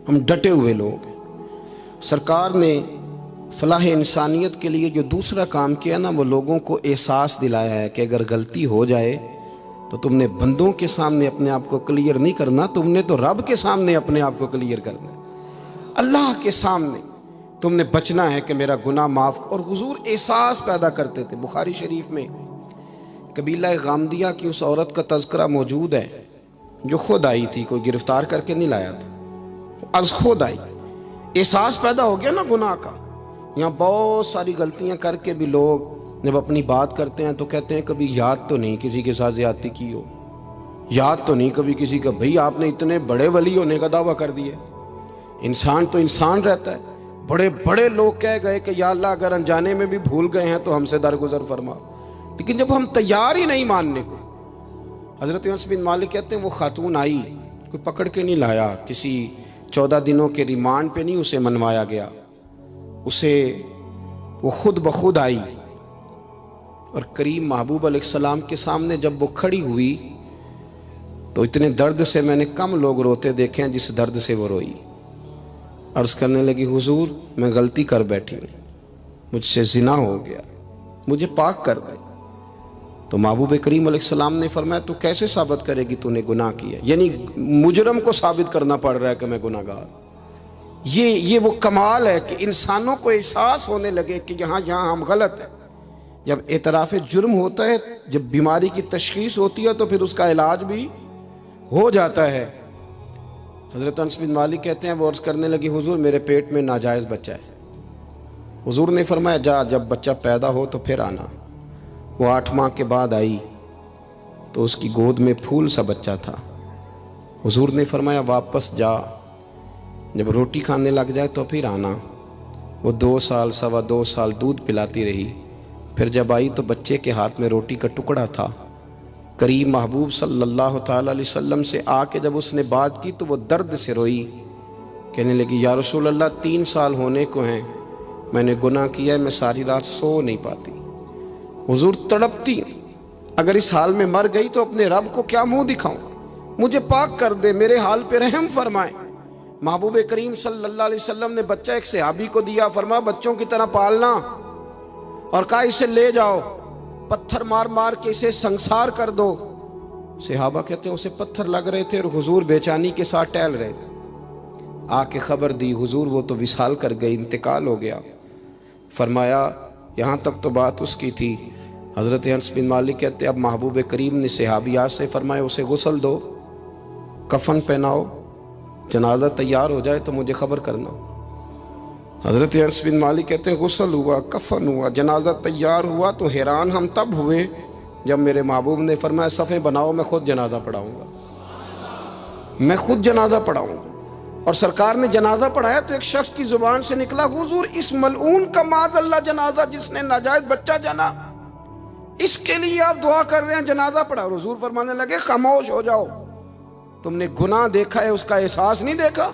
ہم ڈٹے ہوئے لوگ ہیں۔ سرکار نے فلاح انسانیت کے لیے جو دوسرا کام کیا نا، وہ لوگوں کو احساس دلایا ہے کہ اگر غلطی ہو جائے تو تم نے بندوں کے سامنے اپنے آپ کو کلیئر نہیں کرنا، تم نے تو رب کے سامنے اپنے آپ کو کلیئر کرنا ہے، اللہ کے سامنے تم نے بچنا ہے کہ میرا گناہ معاف۔ اور حضور احساس پیدا کرتے تھے۔ بخاری شریف میں قبیلہ غامدیہ کی اس عورت کا تذکرہ موجود ہے جو خود آئی تھی، کوئی گرفتار کر کے نہیں لایا تھا، از خود آئی۔ احساس پیدا ہو گیا نا گناہ کا۔ یہاں بہت ساری غلطیاں کر کے بھی لوگ جب اپنی بات کرتے ہیں تو کہتے ہیں کبھی یاد تو نہیں کسی کے ساتھ زیادتی کی ہو، یاد تو نہیں کبھی کسی کا، بھئی آپ نے اتنے بڑے ولی ہونے کا دعویٰ کر دیا۔ انسان تو انسان رہتا ہے۔ بڑے بڑے لوگ کہہ گئے کہ یا اللہ اگر انجانے میں بھی بھول گئے ہیں تو ہم سے درگزر فرما، لیکن جب ہم تیار ہی نہیں ماننے کو۔ حضرت انس بن مالک کہتے ہیں وہ خاتون آئی، کوئی پکڑ کے نہیں لایا، کسی 14 دنوں کے ریمانڈ پہ نہیں اسے منوایا گیا، اسے وہ خود بخود آئی، اور کریم محبوب علیہ السلام کے سامنے جب وہ کھڑی ہوئی تو اتنے درد سے میں نے کم لوگ روتے دیکھے ہیں جس درد سے وہ روئی۔ عرض کرنے لگی حضور میں غلطی کر بیٹھی ہوں، مجھ سے زنا ہو گیا، مجھے پاک کر دے۔ تو محبوب کریم علیہ السلام نے فرمایا تو کیسے ثابت کرے گی تو نے گناہ کیا؟ یعنی مجرم کو ثابت کرنا پڑ رہا ہے کہ میں گناہ گار۔ یہ وہ کمال ہے کہ انسانوں کو احساس ہونے لگے کہ یہاں ہم غلط ہیں۔ جب اعتراف جرم ہوتا ہے، جب بیماری کی تشخیص ہوتی ہے تو پھر اس کا علاج بھی ہو جاتا ہے۔ حضرت انس بن مالک کہتے ہیں وہ عرض کرنے لگی حضور میرے پیٹ میں ناجائز بچہ ہے۔ حضور نے فرمایا جا جب بچہ پیدا ہو تو پھر آنا۔ وہ 8 ماہ کے بعد آئی تو اس کی گود میں پھول سا بچہ تھا۔ حضور نے فرمایا واپس جا، جب روٹی کھانے لگ جائے تو پھر آنا۔ وہ 2 سال 2.25 سال دودھ پلاتی رہی، پھر جب آئی تو بچے کے ہاتھ میں روٹی کا ٹکڑا تھا۔ کریم محبوب صلی اللہ تعالیٰ علیہ وسلم سے آ کے جب اس نے بات کی تو وہ درد سے روئی، کہنے لگی یا رسول اللہ 3 سال ہونے کو ہیں، میں نے گناہ کیا ہے، میں ساری رات سو نہیں پاتی۔ حضور تڑپتی، اگر اس حال میں مر گئی تو اپنے رب کو کیا منہ دکھاؤں، مجھے پاک کر دے، میرے حال پہ رحم فرمائے۔ محبوب کریم صلی اللہ علیہ وسلم نے بچہ ایک صحابی کو دیا، فرمایا بچوں کی طرح پالنا، اور کہا اسے لے جاؤ، پتھر مار مار کے اسے سنسار کر دو۔ صحابہ کہتے ہیں اسے پتھر لگ رہے تھے اور حضور بے چینی کے ساتھ ٹہل رہے تھے۔ آ کے خبر دی حضور وہ تو وصال کر گئی، انتقال ہو گیا۔ فرمایا یہاں تک تو بات اس کی تھی۔ حضرت انس بن مالک کہتے اب محبوب کریم نے صحابیات سے فرمایا اسے غسل دو، کفن پہناؤ، جنازہ تیار ہو جائے تو مجھے خبر کرنا۔ حضرت انس بن مالک کہتے ہیں غسل ہوا، کفن ہوا، جنازہ تیار ہوا تو حیران ہم تب ہوئے جب میرے محبوب نے فرمایا صفیں بناؤ، میں خود جنازہ پڑھاؤں گا، میں خود جنازہ پڑھاؤں گا۔ اور سرکار نے جنازہ پڑھایا تو ایک شخص کی زبان سے نکلا حضور اس ملعون کا معاذ اللہ جنازہ جس نے ناجائز بچہ جنا، اس کے لیے آپ دعا کر رہے ہیں، جنازہ پڑھا۔ حضور فرمانے لگے خاموش ہو جاؤ، تم نے گناہ دیکھا ہے، اس کا احساس نہیں دیکھا،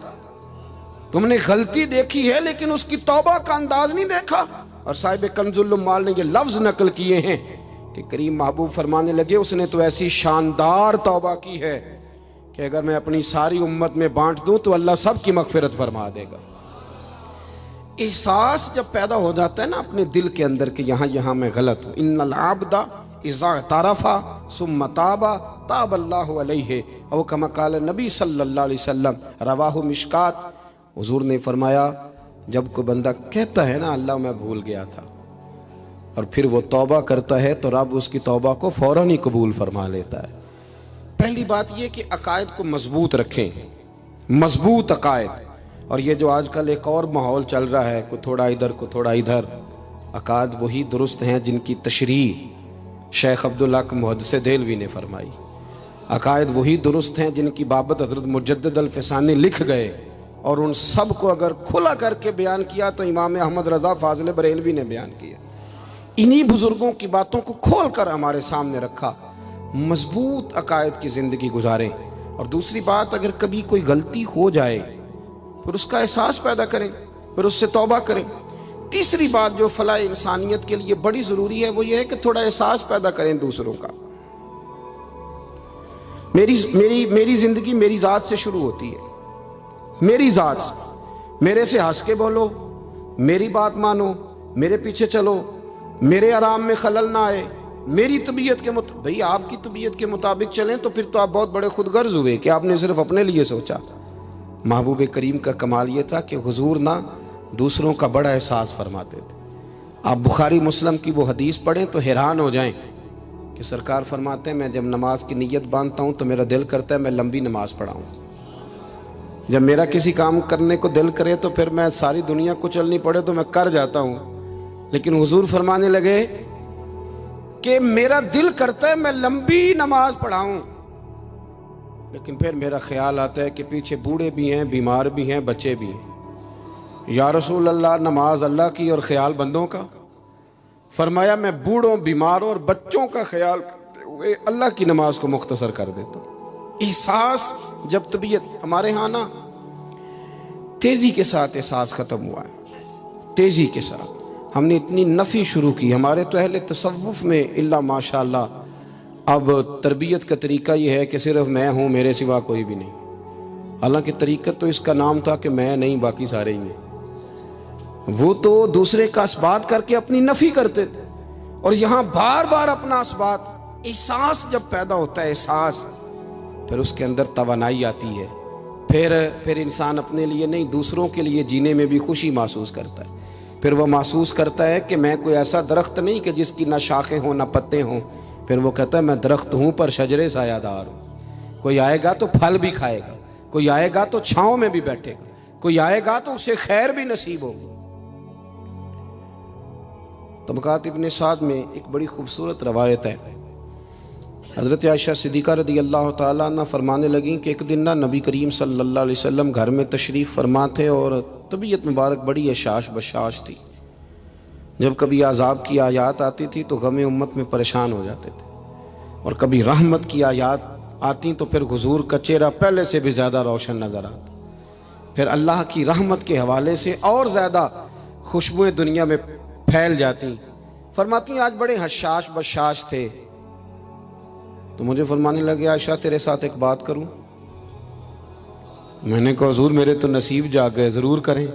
تم نے غلطی دیکھی ہے لیکن اس کی توبہ کا انداز نہیں دیکھا۔ اور صاحب کنز العمال نے یہ لفظ نقل کیے ہیں کہ کریم محبوب فرمانے لگے اس نے تو ایسی شاندار توبہ کی ہے کہ اگر میں اپنی ساری امت میں بانٹ دوں تو اللہ سب کی مغفرت فرما دے گا۔ احساس جب پیدا ہو جاتا ہے نا اپنے دل کے اندر کہ یہاں میں غلط ہوں، ان العبد اذا اعترف ثم تاب تاب اللہ علیہ او کما قال نبی صلی اللہ علیہ وسلم، رواہ مشکات۔ حضور نے فرمایا جب کوئی بندہ کہتا ہے نا اللہ میں بھول گیا تھا، اور پھر وہ توبہ کرتا ہے تو رب اس کی توبہ کو فوراً ہی قبول فرما لیتا ہے۔ پہلی بات یہ کہ عقائد کو مضبوط رکھیں، مضبوط عقائد۔ اور یہ جو آج کل ایک اور ماحول چل رہا ہے، کوئی تھوڑا ادھر کوئی تھوڑا ادھر، عقائد وہی درست ہیں جن کی تشریح شیخ عبدالحق محدث دہلوی نے فرمائی، عقائد وہی درست ہیں جن کی بابت حضرت مجدد الفسانی لکھ گئے، اور ان سب کو اگر کھلا کر کے بیان کیا تو امام احمد رضا فاضل بریلوی نے بیان کیا۔ انہی بزرگوں کی باتوں کو کھول کر ہمارے سامنے رکھا۔ مضبوط عقائد کی زندگی گزاریں۔ اور دوسری بات اگر کبھی کوئی غلطی ہو جائے پھر اس کا احساس پیدا کریں، پھر اس سے توبہ کریں۔ تیسری بات جو فلاح انسانیت کے لیے بڑی ضروری ہے وہ یہ ہے کہ تھوڑا احساس پیدا کریں دوسروں کا۔ میری زندگی میری ذات سے شروع ہوتی ہے، میری ذات سے، میرے سے ہنس کے بولو، میری بات مانو، میرے پیچھے چلو، میرے آرام میں خلل نہ آئے، میری طبیعت کے مطابق۔ بھئی آپ کی طبیعت کے مطابق چلیں تو پھر تو آپ بہت بڑے خود غرض ہوئے کہ آپ نے صرف اپنے لیے سوچا۔ محبوب کریم کا کمال یہ تھا کہ حضور نہ دوسروں کا بڑا احساس فرماتے تھے۔ آپ بخاری مسلم کی وہ حدیث پڑھیں تو حیران ہو جائیں کہ سرکار فرماتے ہیں میں جب نماز کی نیت باندھتا ہوں تو میرا دل کرتا ہے میں لمبی نماز پڑھاؤں۔ جب میرا کسی کام کرنے کو دل کرے تو پھر میں ساری دنیا کو چلنی پڑے تو میں کر جاتا ہوں، لیکن حضور فرمانے لگے کہ میرا دل کرتا ہے میں لمبی نماز پڑھاؤں، لیکن پھر میرا خیال آتا ہے کہ پیچھے بوڑھے بھی ہیں، بیمار بھی ہیں، بچے بھی ہیں۔ یا رسول اللہ، نماز اللہ کی اور خیال بندوں کا؟ فرمایا میں بوڑھوں، بیماروں اور بچوں کا خیال کرتے ہوئے اللہ کی نماز کو مختصر کر دیتا ہوں۔ احساس جب طبیعت ہمارے ہاں نا تیزی کے ساتھ احساس ختم ہوا ہے، تیزی کے ساتھ ہم نے اتنی نفی شروع کی۔ ہمارے تو اہل تصوف میں اللہ ماشاءاللہ اب تربیت کا طریقہ یہ ہے کہ صرف میں ہوں، میرے سوا کوئی بھی نہیں۔ حالانکہ طریقت تو اس کا نام تھا کہ میں نہیں باقی سارے ہی ہیں۔ وہ تو دوسرے کا اثبات کر کے اپنی نفی کرتے تھے، اور یہاں بار بار اپنا اثبات۔ احساس جب پیدا ہوتا ہے، احساس، پھر اس کے اندر توانائی آتی ہے، پھر انسان اپنے لیے نہیں دوسروں کے لیے جینے میں بھی خوشی محسوس کرتا ہے۔ پھر وہ محسوس کرتا ہے کہ میں کوئی ایسا درخت نہیں کہ جس کی نہ شاخیں ہوں نہ پتے ہوں، پھر وہ کہتا ہے میں درخت ہوں پر شجرے سایہ دار ہوں۔ کوئی آئے گا تو پھل بھی کھائے گا، کوئی آئے گا تو چھاؤں میں بھی بیٹھے گا، کوئی آئے گا تو اسے خیر بھی نصیب ہوگا۔ طبقات ابن سعد میں ایک بڑی خوبصورت روایت ہے، حضرت عائشہ صدیقہ رضی اللہ تعالیٰ عنہ فرمانے لگیں کہ ایک دن نبی کریم صلی اللہ علیہ وسلم گھر میں تشریف فرما تھے اور طبیعت مبارک بڑی اشاش بشاش تھی۔ جب کبھی عذاب کی آیات آتی تھی تو غم امت میں پریشان ہو جاتے تھے، اور کبھی رحمت کی آیات آتی تو پھر حضور کا چہرہ پہلے سے بھی زیادہ روشن نظر آتا، پھر اللہ کی رحمت کے حوالے سے اور زیادہ خوشبوئیں دنیا میں پھیل جاتی۔ فرماتی آج بڑے حشاش بشاش تھے تو مجھے فرمانے لگے عائشہ تیرے ساتھ ایک بات کروں؟ میں نے کہا حضور میرے تو نصیب جاگ گئے، ضرور کریں۔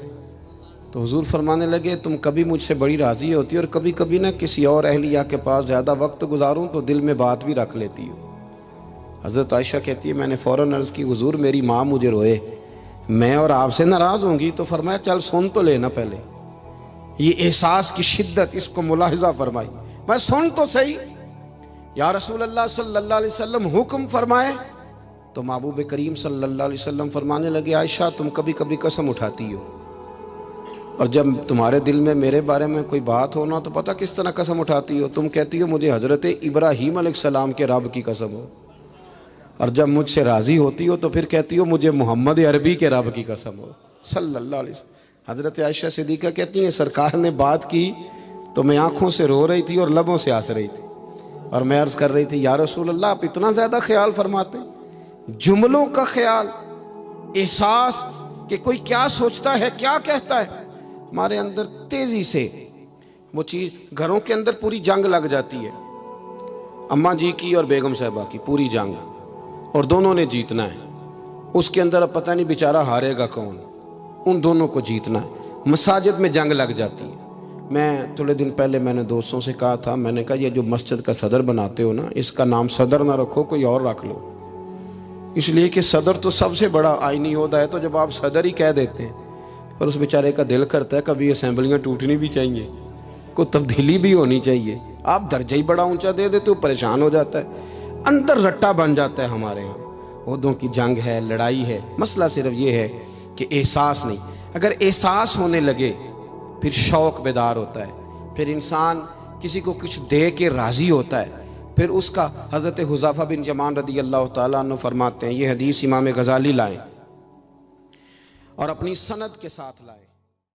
تو حضور فرمانے لگے تم کبھی مجھ سے بڑی راضی ہوتی اور کبھی کبھی نہ کسی اور اہلیہ کے پاس زیادہ وقت گزاروں تو دل میں بات بھی رکھ لیتی ہو۔ حضرت عائشہ کہتی ہے میں نے فوراً عرض کی حضور میری ماں مجھے روئے، میں اور آپ سے ناراض ہوں گی؟ تو فرمایا چل سن تو لینا پہلے۔ یہ احساس کی شدت، اس کو ملاحظہ فرمائی، میں سن تو صحیح۔ یا رسول اللہ صلی اللہ علیہ وسلم حکم فرمائے تو محبوب کریم صلی اللہ علیہ وسلم فرمانے لگے عائشہ تم کبھی کبھی قسم اٹھاتی ہو، اور جب تمہارے دل میں میرے بارے میں کوئی بات ہونا تو پتہ کس طرح قسم اٹھاتی ہو؟ تم کہتی ہو مجھے حضرت ابراہیم علیہ السلام کے رب کی قسم ہو، اور جب مجھ سے راضی ہوتی ہو تو پھر کہتی ہو مجھے محمد عربی کے رب کی قسم ہو صلی اللہ علیہ وسلم۔ حضرت عائشہ صدیقہ کہتی ہیں سرکار نے بات کی تو میں آنکھوں سے رو رہی تھی اور لبوں سے ہنس رہی تھی، اور میں عرض کر رہی تھی یا رسول اللہ آپ اتنا زیادہ خیال فرماتے ہیں؟ جملوں کا خیال، احساس کہ کوئی کیا سوچتا ہے، کیا کہتا ہے، ہمارے اندر تیزی سے وہ چیز۔ گھروں کے اندر پوری جنگ لگ جاتی ہے، اماں جی کی اور بیگم صاحبہ کی پوری جنگ، اور دونوں نے جیتنا ہے۔ اس کے اندر اب پتہ نہیں بیچارہ ہارے گا کون، ان دونوں کو جیتنا ہے۔ مساجد میں جنگ لگ جاتی ہے۔ میں تھوڑے دن پہلے میں نے دوستوں سے کہا تھا، میں نے کہا یہ جو مسجد کا صدر بناتے ہو نا، اس کا نام صدر نہ رکھو، کوئی اور رکھ لو، اس لیے کہ صدر تو سب سے بڑا آئینی عہدہ ہے، تو جب آپ صدر ہی کہہ دیتے ہیں پر اس بیچارے کا دل کرتا ہے کبھی اسمبلیاں ٹوٹنی بھی چاہیے، کوئی تبدیلی بھی ہونی چاہیے، آپ درجہ ہی بڑا اونچا دے دیتے ہو، پریشان ہو جاتا ہے، اندر رٹا بن جاتا ہے۔ ہمارے ہاں عہدوں کی جنگ ہے، لڑائی ہے۔ مسئلہ صرف یہ ہے کہ احساس نہیں، اگر احساس ہونے لگے پھر شوق بیدار ہوتا ہے، پھر انسان کسی کو کچھ دے کے راضی ہوتا ہے، پھر اس کا حضرت حذیفہ بن یمان رضی اللہ تعالیٰ عنہ فرماتے ہیں، یہ حدیث امام غزالی لائے اور اپنی سند کے ساتھ لائے۔